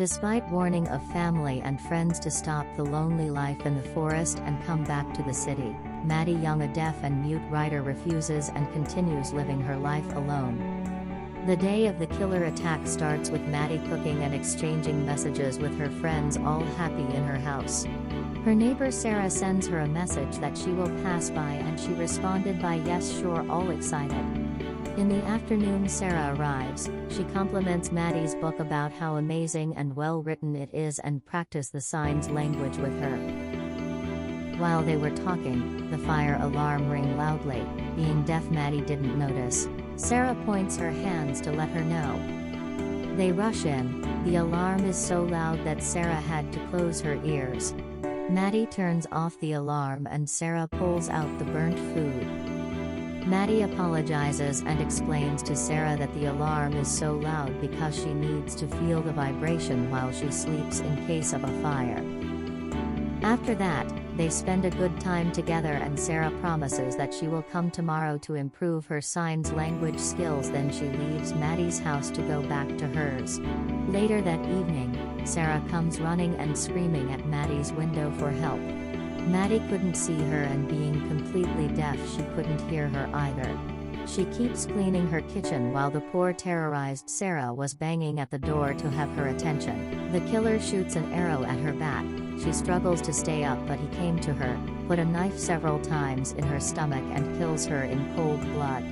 Despite warning of family and friends to stop the lonely life in the forest and come back to the city, Maddie Young, a deaf and mute writer, refuses and continues living her life alone. The day of the killer attack starts with Maddie cooking and exchanging messages with her friends, all happy in her house. Her neighbor Sarah sends her a message that she will pass by, and she responded by yes sure, all excited. In the afternoon Sarah arrives. She compliments Maddie's book about how amazing and well written it is and practice the signs language with her. While they were talking, the fire alarm rang loudly. Being deaf, Maddie didn't notice. Sarah points her hands to let her know. They rush in. The alarm is so loud that Sarah had to close her ears. Maddie turns off the alarm and Sarah pulls out the burnt food. Maddie apologizes and explains to Sarah that the alarm is so loud because she needs to feel the vibration while she sleeps in case of a fire. After that, they spend a good time together and Sarah promises that she will come tomorrow to improve her signs language skills. Then she leaves Maddie's house to go back to hers. Later that evening, Sarah comes running and screaming at Maddie's window for help. Maddie couldn't see her, and being completely deaf, she couldn't hear her either. She keeps cleaning her kitchen while the poor terrorized Sarah was banging at the door to have her attention. The killer shoots an arrow at her back. She struggles to stay up, but he came to her, put a knife several times in her stomach and kills her in cold blood.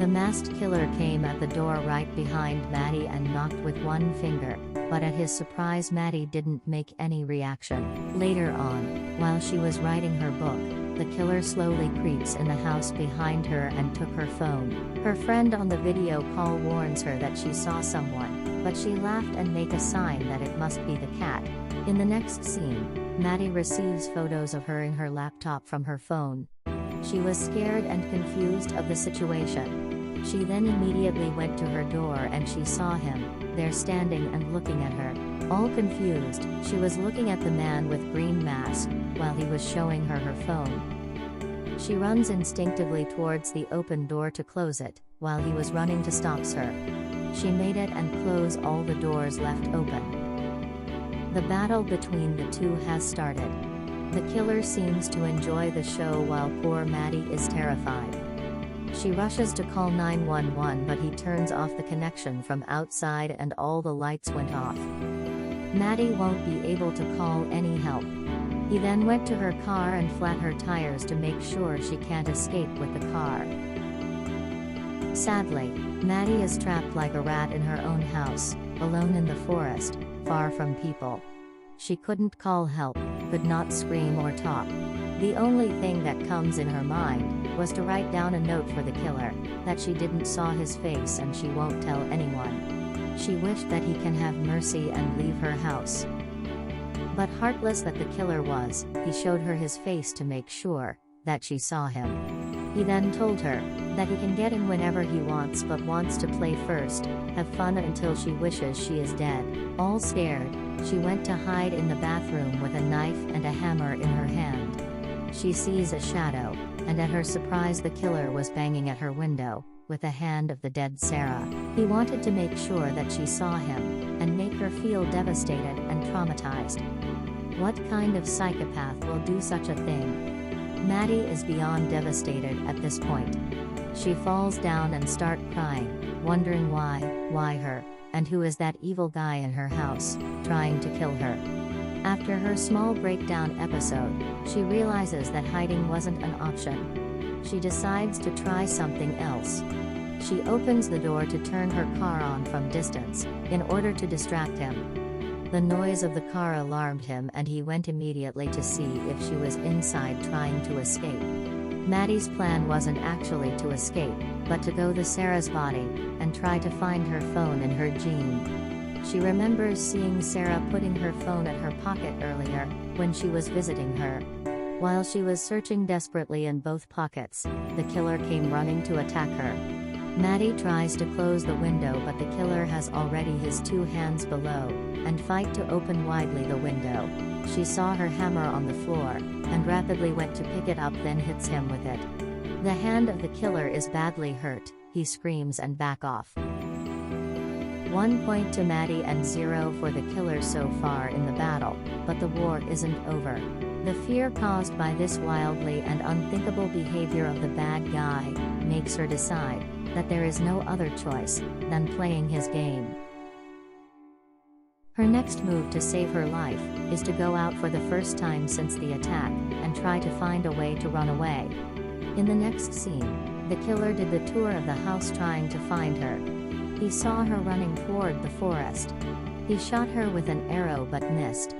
The masked killer came at the door right behind Maddie and knocked with one finger, but at his surprise Maddie didn't make any reaction. Later on, while she was writing her book, the killer slowly creeps in the house behind her and took her phone. Her friend on the video call warns her that she saw someone, but she laughed and make a sign that it must be the cat. In the next scene, Maddie receives photos of her in her laptop from her phone. She was scared and confused of the situation. She then immediately went to her door and she saw him, there standing and looking at her. All confused, she was looking at the man with green mask, while he was showing her her phone. She runs instinctively towards the open door to close it, while he was running to stop her. She made it and closed all the doors left open. The battle between the two has started. The killer seems to enjoy the show while poor Maddie is terrified. She rushes to call 911, but he turns off the connection from outside and all the lights went off. Maddie won't be able to call any help. He then went to her car and flat her tires to make sure she can't escape with the car. Sadly, Maddie is trapped like a rat in her own house, alone in the forest, far from people. She couldn't call help, could not scream or talk. The only thing that comes in her mind was to write down a note for the killer, that she didn't saw his face and she won't tell anyone. She wished that he can have mercy and leave her house. But heartless that the killer was, he showed her his face to make sure that she saw him. He then told her that he can get in whenever he wants, but wants to play first, have fun until she wishes she is dead. All scared, she went to hide in the bathroom with a knife and a hammer in her hand. She sees a shadow, and at her surprise the killer was banging at her window, with the hand of the dead Sarah. He wanted to make sure that she saw him, and make her feel devastated and traumatized. What kind of psychopath will do such a thing? Maddie is beyond devastated at this point. She falls down and starts crying, wondering why her, and who is that evil guy in her house, trying to kill her. After her small breakdown episode, she realizes that hiding wasn't an option. She decides to try something else. She opens the door to turn her car on from distance, in order to distract him. The noise of the car alarmed him and he went immediately to see if she was inside trying to escape. Maddie's plan wasn't actually to escape, but to go to Sarah's body, and try to find her phone in her jean. She remembers seeing Sarah putting her phone at her pocket earlier, when she was visiting her. While she was searching desperately in both pockets, the killer came running to attack her. Maddie tries to close the window, but the killer has already his two hands below, and fight to open widely the window. She saw her hammer on the floor, and rapidly went to pick it up, then hits him with it. The hand of the killer is badly hurt, he screams and back off. 1 point to Maddie and 0 for the killer so far in the battle, but the war isn't over. The fear caused by this wildly and unthinkable behavior of the bad guy makes her decide that there is no other choice than playing his game. Her next move to save her life is to go out for the first time since the attack and try to find a way to run away. In the next scene, the killer did the tour of the house trying to find her. He saw her running toward the forest. He shot her with an arrow but missed.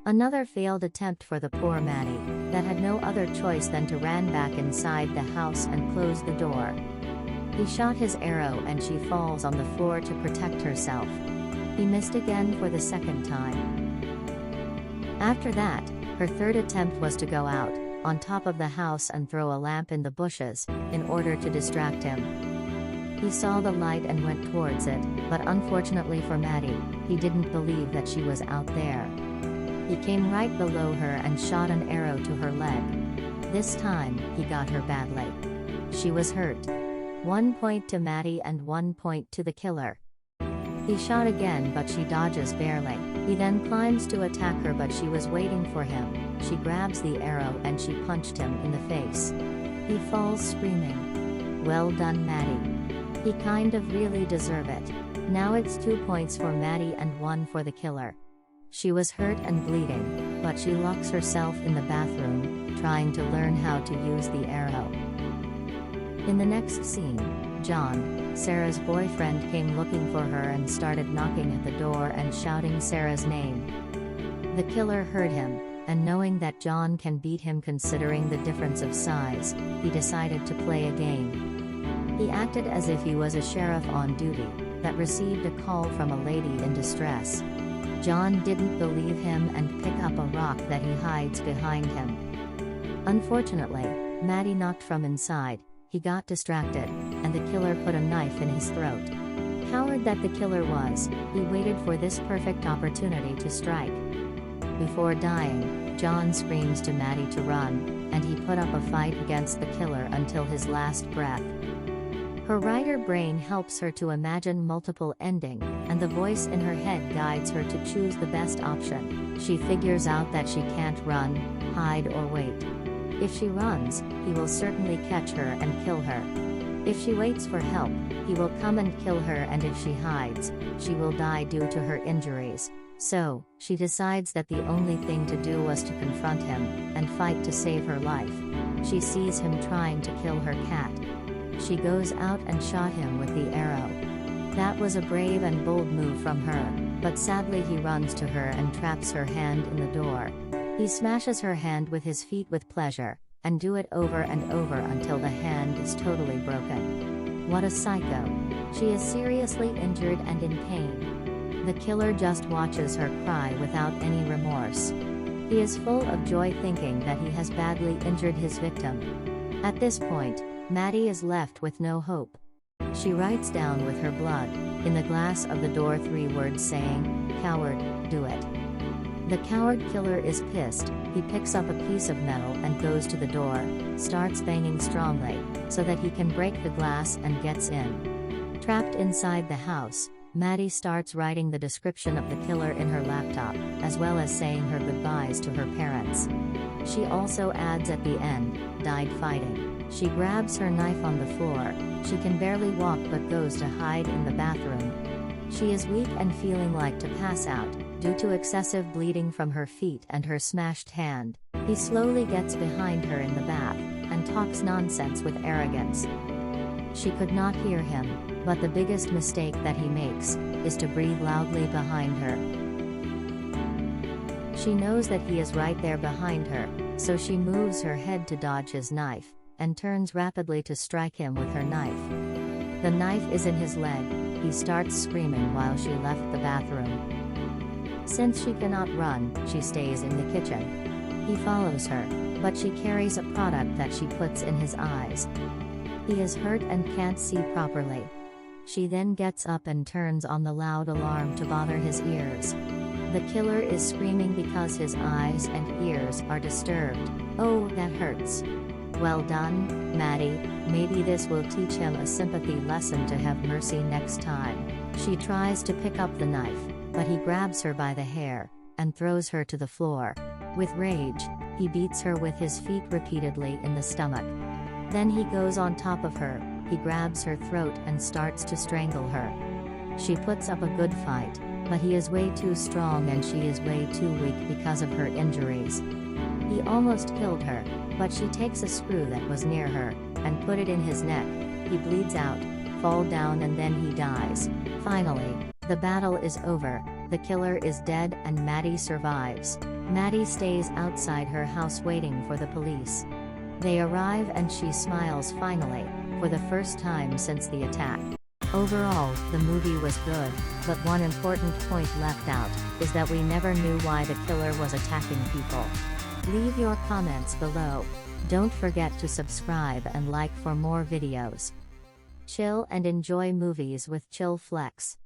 Another failed attempt for the poor Maddie, that had no other choice than to run back inside the house and close the door. He shot his arrow and she falls on the floor to protect herself. He missed again for the second time. After that, her third attempt was to go out, on top of the house and throw a lamp in the bushes, in order to distract him. He saw the light and went towards it, but unfortunately for Maddie, he didn't believe that she was out there. He came right below her and shot an arrow to her leg. This time, he got her badly. She was hurt. 1 point to Maddie and 1 point to the killer. He shot again but she dodges barely. He then climbs to attack her but she was waiting for him. She grabs the arrow and she punched him in the face. He falls screaming. Well done, Maddie. He kind of really deserve it. Now it's 2 points for Maddie and 1 for the killer. She was hurt and bleeding, but she locks herself in the bathroom, trying to learn how to use the arrow. In the next scene, John, Sarah's boyfriend, came looking for her and started knocking at the door and shouting Sarah's name. The killer heard him, and knowing that John can beat him considering the difference of size, he decided to play a game. He acted as if he was a sheriff on duty, that received a call from a lady in distress. John didn't believe him and picked up a rock that he hides behind him. Unfortunately, Maddie knocked from inside. He got distracted, and the killer put a knife in his throat. Coward that the killer was, he waited for this perfect opportunity to strike. Before dying, John screams to Maddie to run, and he put up a fight against the killer until his last breath. Her writer brain helps her to imagine multiple endings, and the voice in her head guides her to choose the best option. She figures out that she can't run, hide or wait. If she runs, he will certainly catch her and kill her. If she waits for help, he will come and kill her, and if she hides, she will die due to her injuries. So, she decides that the only thing to do was to confront him, and fight to save her life. She sees him trying to kill her cat. She goes out and shot him with the arrow. That was a brave and bold move from her, but sadly he runs to her and traps her hand in the door. He smashes her hand with his feet with pleasure, and do it over and over until the hand is totally broken. What a psycho. She is seriously injured and in pain. The killer just watches her cry without any remorse. He is full of joy thinking that he has badly injured his victim. At this point, Maddie is left with no hope. She writes down with her blood, in the glass of the door, 3 words saying, "Coward, do it." The coward killer is pissed. He picks up a piece of metal and goes to the door, starts banging strongly, so that he can break the glass and gets in. Trapped inside the house, Maddie starts writing the description of the killer in her laptop, as well as saying her goodbyes to her parents. She also adds at the end, "Died fighting." She grabs her knife on the floor. She can barely walk but goes to hide in the bathroom. She is weak and feeling like to pass out, due to excessive bleeding from her feet and her smashed hand. He slowly gets behind her in the bath, and talks nonsense with arrogance. She could not hear him, but the biggest mistake that he makes, is to breathe loudly behind her. She knows that he is right there behind her, so she moves her head to dodge his knife, and turns rapidly to strike him with her knife. The knife is in his leg. He starts screaming while she left the bathroom. Since she cannot run, she stays in the kitchen. He follows her, but she carries a product that she puts in his eyes. He is hurt and can't see properly. She then gets up and turns on the loud alarm to bother his ears. The killer is screaming because his eyes and ears are disturbed. Oh, that hurts. Well done, Maddie. Maybe this will teach him a sympathy lesson to have mercy next time. She tries to pick up the knife, but he grabs her by the hair and throws her to the floor. With rage, he beats her with his feet repeatedly in the stomach. Then he goes on top of her, he grabs her throat and starts to strangle her. She puts up a good fight, but he is way too strong and she is way too weak because of her injuries. He almost killed her, but she takes a screw that was near her and put it in his neck. He bleeds out, fall down and then he dies. Finally, the battle is over, the killer is dead and Maddie survives. Maddie stays outside her house waiting for the police. They arrive and she smiles finally, for the first time since the attack. Overall, the movie was good, but one important point left out is that we never knew why the killer was attacking people. Leave your comments below. Don't forget to subscribe and like for more videos. Chill and enjoy movies with Chill Flex.